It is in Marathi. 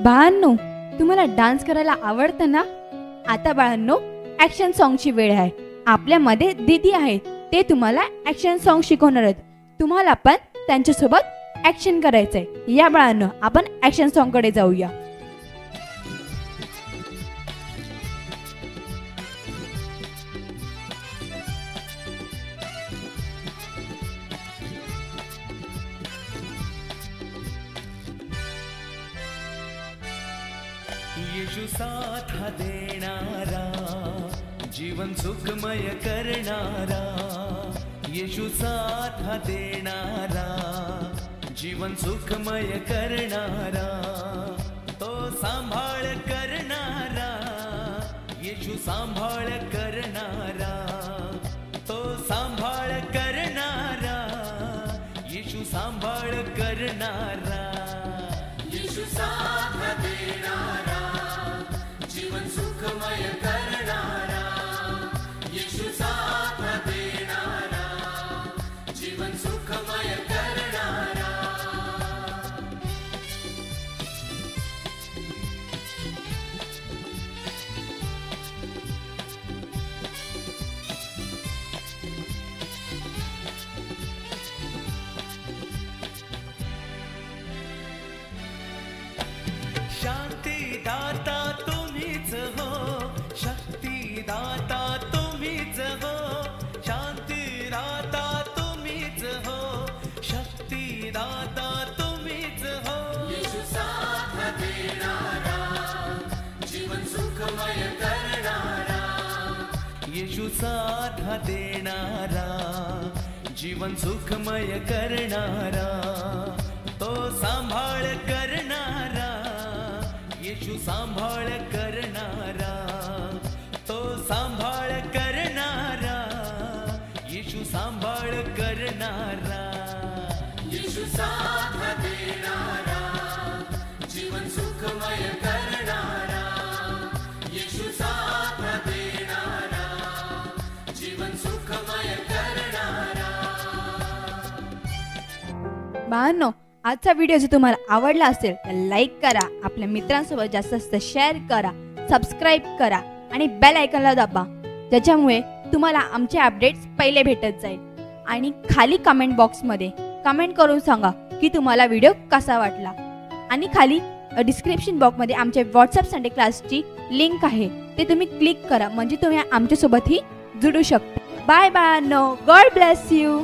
बाळांनो, तुम्हाला डान्स करायला आवडतं ना? आता बाळांनो, ॲक्शन सॉन्गची वेळ आहे. आपल्यामध्ये दीदी आहेत, ते तुम्हाला ॲक्शन सॉन्ग शिकवणार आहेत. तुम्हाला पण त्यांच्यासोबत ॲक्शन करायचंय. या बाळांनो, आपण ॲक्शन सॉन्गकडे जाऊया. येशू साथ देणारा, जीवन सुखमय करणारा. येशू साथ देणारा, जीवन सुखमय करणारा. तो सांभाळ करणारा, येशू सांभाळ करणारा. तो सांभाळ करणारा, येशू सांभाळ करणारा. येशू साथ देणारा, जीवन सुखमय करणारा. येशू साथ देणारा, जीवन सुखमय करणारा. शांती दाता तुम्हीच हो, शक्ती दाता तुम्हीच हो. शांती दाता तुम्हीच हो, शक्ती दाता तुम्हीच हो. येशू साथ देणारा, जीवन सुखमय करणारा. येशू साथ देणारा, जीवन सुखमय करणारा. तो सांभाळ करणारा, येशू सांभाळ करणारा. तो सांभाळ करणारा, येशू सांभाळ करणारा. येशू साथ देणारा, जीवन सुखमय करणारा. येशू साथ देणारा, जीवन सुखमय करणारा. बाळांनो, आजचा व्हिडिओ जर तुम्हाला आवडला असेल तर लाईक करा, आपल्या मित्रांसोबत जास्त जास्त शेअर करा, सबस्क्राईब करा आणि बेल आयकॉनला दाबा, ज्याच्यामुळे तुम्हाला आमचे अपडेट्स पहिले भेटत जाईल. आणि खाली कमेंट बॉक्समध्ये कमेंट करून सांगा की तुम्हाला व्हिडिओ कसा वाटला. आणि खाली डिस्क्रिप्शन बॉक्समध्ये आमच्या व्हॉट्सअप संडे क्लासची लिंक आहे, ते तुम्ही क्लिक करा, म्हणजे तुम्ही आमच्यासोबतही जुडू शकता. बाय बाळांनो, गॉड ब्लेस यू.